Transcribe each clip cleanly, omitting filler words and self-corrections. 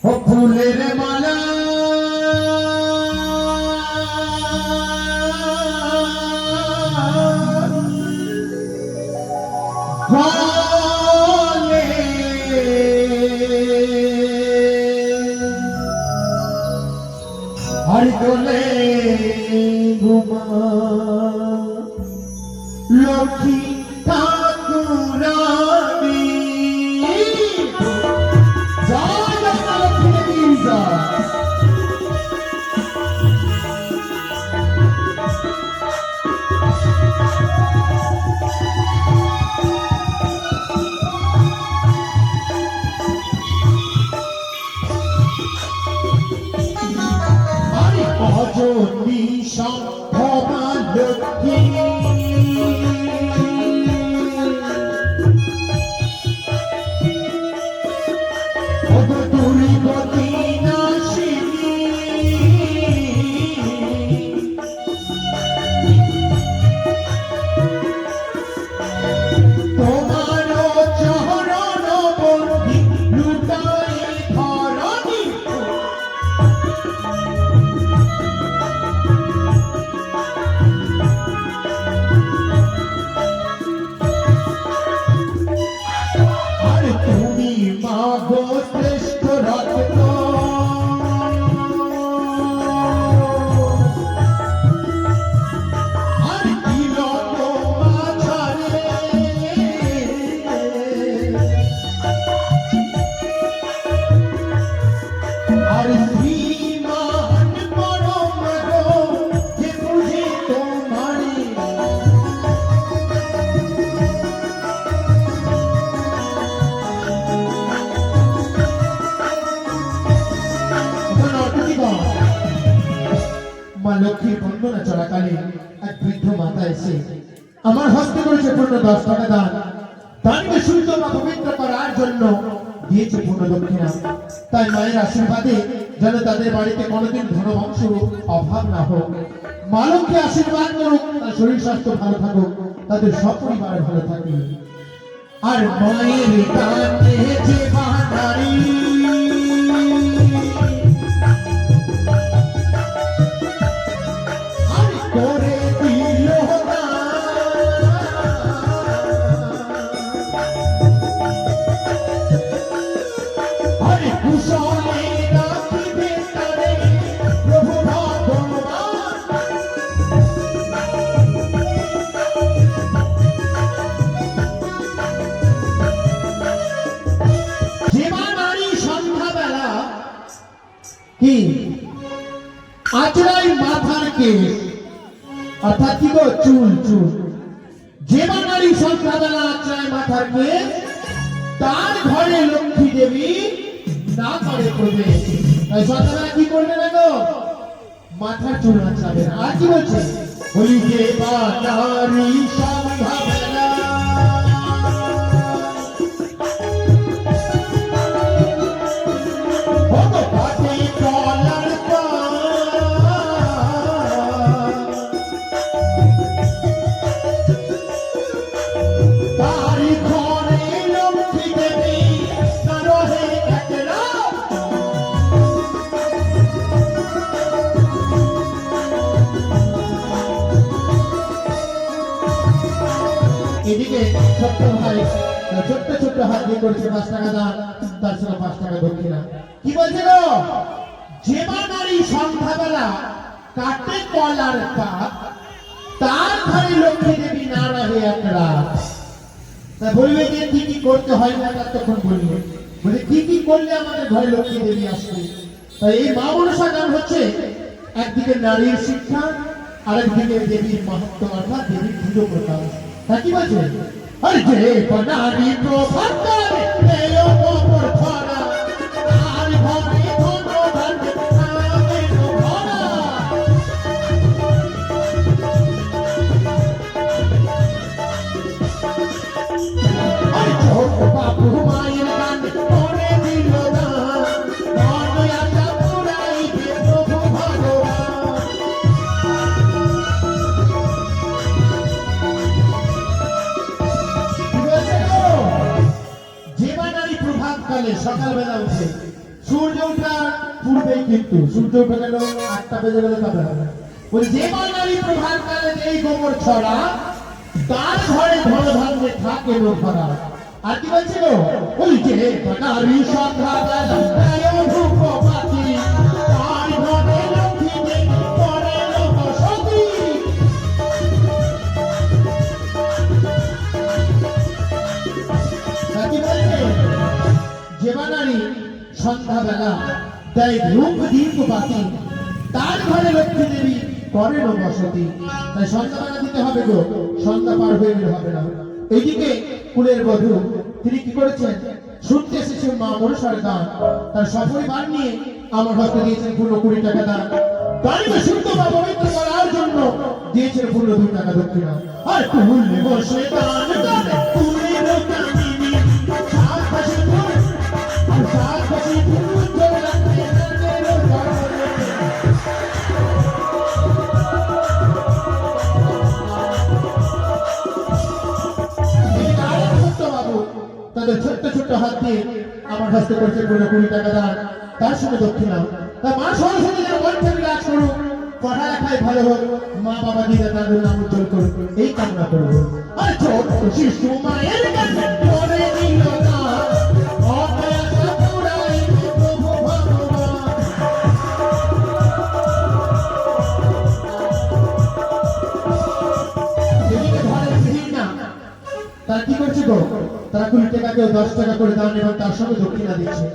ও ফুলের মালা গলে আর দোলে ঘুমা লক্ষ্মী ঠাকুরানী অজনী সম্ভবা লক্ষ্মী দুর্গতি নাশিনী তোমার চরণ বন্দি লুটাই ধরণী শ্রেষ্ঠ রত্ন আর তিলক মাঝারে আর শ্রীমান পরম যে বুঝে তোমারে মা লক্ষ্মীর বন্দনা চলাকালে এক বৃদ্ধ মাতা এসে আমার হস্তে করেছে পূর্ণ 10 টাকা দান দানকে শুদ্ধ বা পবিত্র করার জন্য দিয়েছে পূর্ণ দক্ষিণা। তাই মায়ের আশীর্বাদে যেন তাদের বাড়িতে কোনোদিন ধনবংশ অভাব না হোক। মা লক্ষ্মী আশীর্বাদ করুক, তার শরীর স্বাস্থ্য ভালো থাকুক, তাদের সপরিবার ভালো থাকে। আর মায়ের দানে যে ভান্ডারী করে দিল হরে কুশলে রাখিবে তারে প্রভু ভগবান। যেবা নারী সন্ধ্যাবেলা কি আচরাই মাথার কেশ অর্থাৎ কি গো চুল চুল যে বাঙালি সন্ধ্যাবেলা আচরায় মাথার কেশ তার ঘরে লক্ষ্মী দেবী না করে প্রবেশ। তাই সন্ধ্যাবেলা কি করবে না গো মাথার চুল আঁচড়াবে। আর কি বলছে বলি যে বাঙালি সন্ধ্যাবেলা এদিকে ছোট্ট ভাই ছোট্ট ছোট্ট হাত দিয়ে করেছে 5 টাকা দান, তার সঙ্গে 5 টাকা দক্ষিণা। কি বলছে গো যেবা নারী সন্ধ্যাবেলা কাটে কলার পাত তার ঘরে লক্ষ্মী দেবী না রহে এক রাত। তা বলবে যে কি কি করতে হয় না তখন বলবে বলে কি কি করলে আমাদের ঘরে লক্ষ্মী দেবী আসবে। তাই এই মা মনসা গান হচ্ছে একদিকে নারীর শিক্ষা আরেকদিকে দেবীর মাহাত্ম্য অর্থাৎ দেবীর পুজো প্রকাশ। তা কি বলছে আরে যে নারী প্রভাত করে এলো গোবর ছড়া আর ঘরে ধনবান নামে ভরা। আরে ছোট বাবু মায়ের গান করে দিল দান মনয়াটা পুরাইবে প্রভু ভগবান। সূর্য ওঠার পূর্বেই কিন্তু সূর্য উঠে গেল 8টা বেজে গেলে তবে হবে ওই যে বাঙালি প্রধান কালে এই গোবর ছড়া তার ঘরে ধন ধান্যে থাকে লোকরা আর কি বলছিল ওই যে বাঙালি সন্ধ্যা বেলা ধূপ পাতি তার ঘরে লক্ষ্মী দেবী করে বসতি কি বলছে যে বাঙালি সন্ধ্যাবেলা দেয় ধূপ দীপ বাতি তার ঘরে লক্ষ্মী দেবী করেন বসতি তাই সন্ধ্যাবেলা দিতে হবে গো সন্ধ্যা পার হয়ে গেলে হবে না এইদিকে কুলের বধূ তিনি কি করেছেন শুনতে এসেছেন মা মনসার গান তার সপরিবার নিয়ে আমার হস্তে দিয়েছেন পূর্ণ 20 টাকা দান বাড়িতে শুদ্ধ বা পবিত্র করার জন্য দিয়েছেন পূর্ণ 2 টাকা দক্ষিণা আর কুলে বসে গান গানে কুলের কামিনী সাত হাসি ফুল আর সাত হাসি ফুল চলে রাখতে রাখতে তাদের ছোট্ট ছোট্ট হাত দিয়ে আমার হস্তে করছে পুরো 20 টাকা দান তার সঙ্গে দক্ষিণা তা মা সরস্বতী যেন কণ্ঠে বিরাজ করুক পড়ালেখায় ভালো হোক মা বাবা দিদা তাদের নাম উজ্জ্বল করুক এই কামনা করবো আর ছোট শিশু মায়ের কাছে করে দিল না অপয়াসা পুরাই প্রভু ভগবান এদিকে ঘরে ভিড় না তারা কি করছে গো তারা 20 টাকা কেউ 10 টাকা করে দান এবং তার সঙ্গে দক্ষিণা দিচ্ছে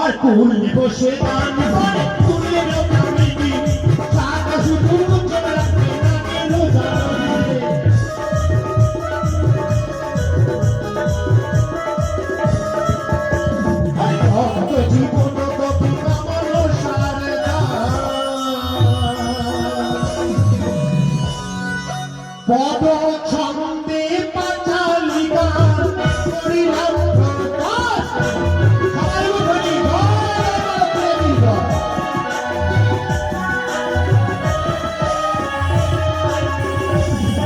আর কুলে বসে দান করে কুলের কামিনী সাত হাসি ফুল চলে রাখতে রাখতে জানে আর কত জীবন কত আমার সারদা পদ